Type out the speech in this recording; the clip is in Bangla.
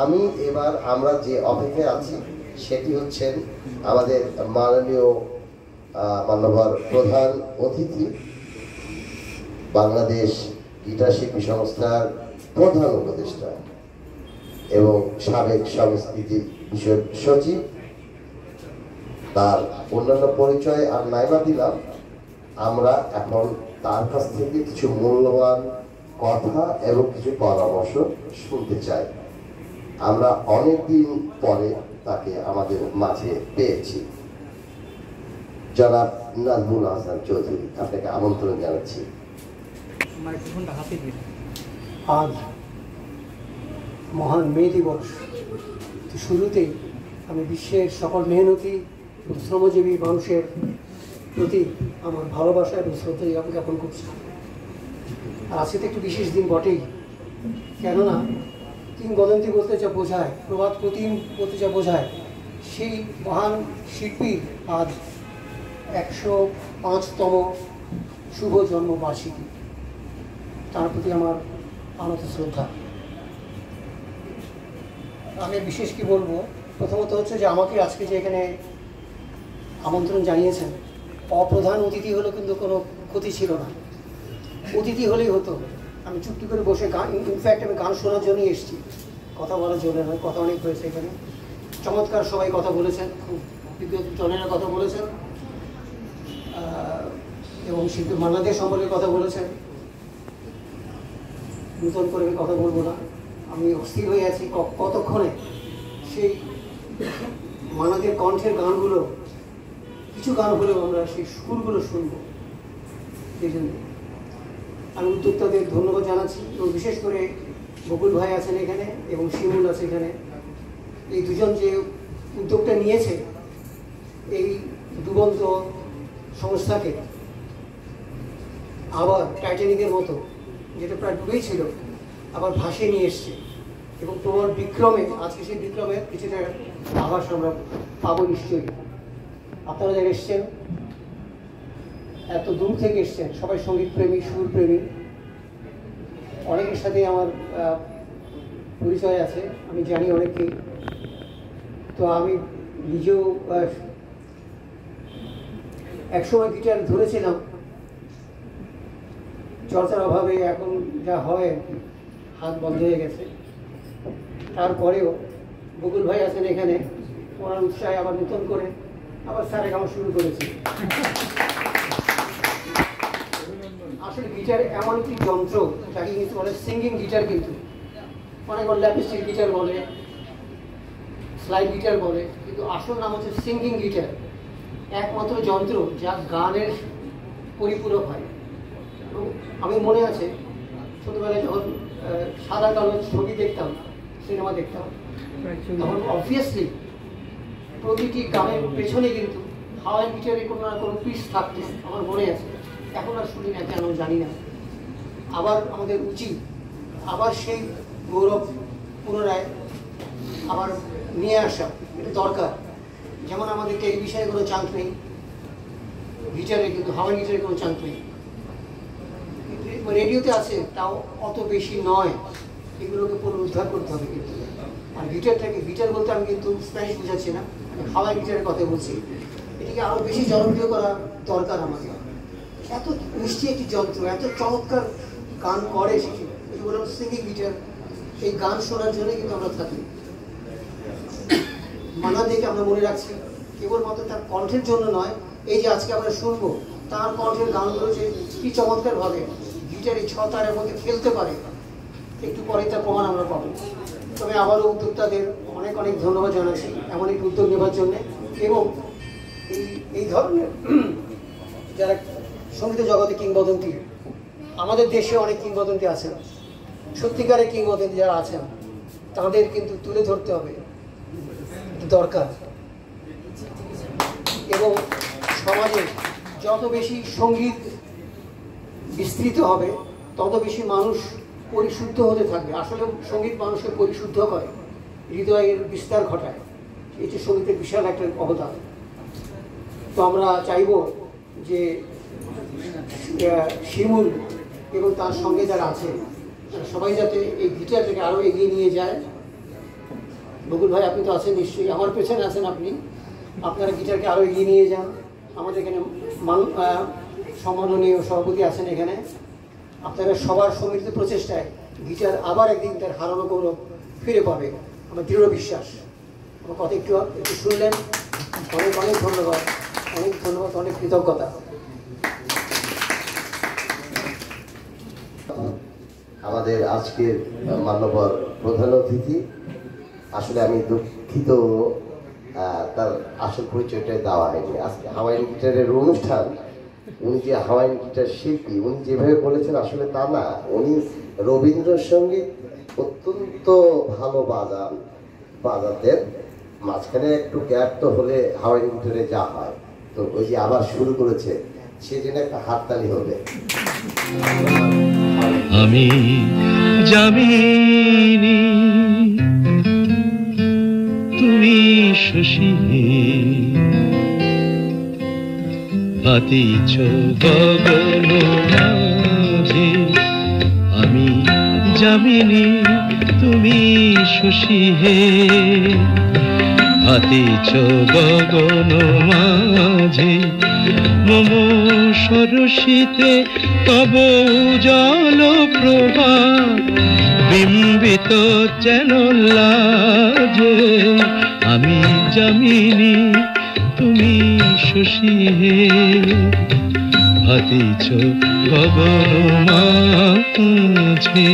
আমি এবার আমরা যে অপেক্ষায় আছি সেটি হচ্ছেন আমাদের মাননীয় মাননীয় প্রধান অতিথি, বাংলাদেশ গিটার শিল্পী সংস্থার প্রধান উপদেষ্টা এবং সাবেক সংস্কৃতি বিষয়ক সচিব। তার অন্যান্য পরিচয় আর নাইবা দিলাম, আমরা এখন তার কাছ থেকে কিছু মূল্যবান কথা এবং কিছু পরামর্শ শুনতে চাই। আমরা অনেকদিন পরে তাকে আমাদের মাঝে পেয়েছি। জনাব নাজমুল হাসান চৌধুরী, আপনাকে আমন্ত্রণ জানাচ্ছি। আজ মহান মে দিবস। শুরুতেই আমি বিশ্বের সকল মেহনতি শ্রমজীবী মানুষের প্রতি আমার ভালোবাসা এবং শ্রদ্ধা জ্ঞাপন করছি। আর আজকে তো একটু বিশেষ দিন বটেই, কেননা কিংবদন্তি বলতে যা বোঝায়, প্রবাদ প্রতিম বলতে যা বোঝায়, সেই মহান শিল্পীর আজ 105তম শুভ জন্মবার্ষিকী। তার প্রতি আমার আনত শ্রদ্ধা। আমি বিশেষ কি বলবো, প্রথমত হচ্ছে যে আমাকে আজকে যে এখানে আমন্ত্রণ জানিয়েছেন, অপ্রধান অতিথি হলো কিন্তু কোনো ক্ষতি ছিল না, অতিথি হলেই হতো। আমি চুপটি করে বসে গান, ইনফ্যাক্ট আমি গান শোনার জন্যই এসেছি, কথা বলার জন্য নয়। কথা অনেক হয়েছে এখানে, চমৎকার সবাই কথা বলেছেন, খুব জনেরা কথা বলেছেন এবং শিল্পী মান্নাদের সম্পর্কে কথা বলেছেন। নূতন করে আমি কথা বলবো না, আমি অস্থির হয়ে আছি কতক্ষণে সেই মান্নাদের কণ্ঠের গানগুলো, কিছু গান হলেও আমরা সেই সুরগুলো শুনবো। সেই জন্য আমি উদ্যোক্তাদের ধন্যবাদ জানাচ্ছি এবং বিশেষ করে বকুল ভাই আছেন এখানে এবং শিমুল আছে এখানে। এই দুজন যে উদ্যোগটা নিয়েছে এই ডুবন্ত সংস্থাকে আবার টাইটানিকের মতো, যেটা প্রায় ডুবেই ছিল, আবার ভাসিয়ে নিয়ে এসছে এবং প্রবল বিক্রমে, আজকে সেই বিক্রমে কিছুটা আভাস আমরা পাবো নিশ্চয়ই। আপনারা যারা এসছেন, এত দূর থেকে এসছেন, সবাই সঙ্গীতপ্রেমী, সুরপ্রেমী, অনেকের সাথে আমার পরিচয় আছে, আমি জানি অনেককেই। তো আমি নিজেও একসময় গিটার ধরেছিলাম, চর্চার অভাবে এখন যা হয় হাত বন্ধ হয়ে গেছে। তারপরেও বকুল ভাই আছেন এখানে, ওনার উৎসাহে আবার নতুন করে আবার স্যারে গাওয়া শুরু করেছি। আসলে গিটার এমন একটি যন্ত্র যাকে কিন্তু বলে সিঙ্গিং গিটার, কিন্তু অনেক ল্যাপিস্টিক গিটার বলে, স্লাইড গিটার বলে, কিন্তু আসল নাম হচ্ছে সিঙ্গিং গিটার। একমাত্র যন্ত্র যা গানের পরিপূরক হয়। আমি মনে আছে ছোটবেলায় যখন সাদা কালো ছবি দেখতাম, সিনেমা দেখতাম, তখন অবভিয়াসলি প্রতিটি গানের পেছনে কিন্তু হাওয়াই গিটারে কোনো না কোনো পিস থাকতো, আমার মনে আছে। এখন আর শুনি না, কেন জানি না। আবার আমাদের উচিত আবার সেই গৌরব পুনরায় আবার নিয়ে আসা, এটা দরকার। যেমন আমাদের টেলিভিশনে কোনো চান্স নেই, গিটারে কিন্তু হাওয়াই গিটারে কোনো চান্স নেই। রেডিওতে আছে, তাও অত বেশি নয়। এগুলোকে পুনরুদ্ধার করতে হবে কিন্তু। আর গিটারটাকে, গিটার বলতে আমি কিন্তু স্প্যানিশ বুঝাচ্ছি না, হাওয়াই গিটারের কথা বলছি। এটিকে আরও বেশি জনপ্রিয় করা দরকার আমাদের। এত মিষ্টি একটি যন্ত্র, এত চমৎকার গান করে, সেগুলো সিঙ্গিং গিটার। এই গান শোনার জন্য কিন্তু আমরা থাকি। মানা দেখে আমরা মনে রাখছি, কেবলমাত্র তার কণ্ঠের জন্য নয়, এই যে আজকে আমরা শুনবো তার কণ্ঠের গানগুলো যে কি চমৎকারভাবে গিটার এই 6 তারের মধ্যে খেলতে পারে, একটু পরে তার প্রমাণ আমরা পাবো। তবে আবারও উদ্যোক্তাদের অনেক অনেক ধন্যবাদ জানাচ্ছি এমন একটি উদ্যোগ নেবার জন্যে। এবং এই ধরনের যারা সঙ্গীত জগতে কিংবদন্তি, আমাদের দেশে অনেক কিংবদন্তি আছেন, সত্যিকারের কিংবদন্তি যারা আছেন, তাদের কিন্তু তুলে ধরতে হবে, দরকার। এবং সমাজে যত বেশি সঙ্গীত বিস্তৃত হবে, তত বেশি মানুষ পরিশুদ্ধ হতে থাকবে। আসলে সঙ্গীত মানুষকে পরিশুদ্ধ করে, হৃদয়ের বিস্তার ঘটায়। এটি সঙ্গীতের বিশাল একটা অবদান। তো আমরা চাইব যে শিমুল এবং তার সঙ্গে যারা আছে, সবাই যাতে এই গিটারটাকে আরও এগিয়ে নিয়ে যায় বকুল ভাই আপনি তো আছেন নিশ্চয়ই, আমার পেছনে আছেন আপনি, আপনারা গিটারকে আরও এগিয়ে নিয়ে যান। আমাদের এখানে সম্মাননীয় সভাপতি আছেন এখানে, আপনারা সবার সম্মিলিত প্রচেষ্টায় গিটার আবার একদিন তার হারানো গৌরব ফিরে পাবে, আমার দৃঢ় বিশ্বাস। আমার কথা একটু একটু শুনলেন, অনেক অনেক ধন্যবাদ, অনেক ধন্যবাদ, অনেক কৃতজ্ঞতা। আমাদের আজকের মান্যবর প্রধান অতিথি, আসলে আমি দুঃখিত তার আসল পরিচয়টা দেওয়া হয়নি। আজকে হাওয়াইয়ান গিটারের অনুষ্ঠান, উনি যে হাওয়াইয়ান গিটার শিল্পী উনি যেভাবে বলেছেন আসলে তা না। উনি রবীন্দ্রসঙ্গীত অত্যন্ত ভালো বাজাতেন, মাঝখানে একটু গ্যাপ তো হলে হাওয়াইয়ান গিটারে যা হয়, তো ওই যে আবার শুরু করেছে সেজন্য একটা হাততালি হবে। আমি জামিনী তুমি শশী পাতিছ গগন মাঝে, আমি জামিনী তুমি শশী হে পাতিছ গগন মাঝে, মম সরসিতে তব জল প্রভা বিম্বিত যেন লাজে, আমি জামিনী তুমি শশী হে পাতিছ গগন মাঝে।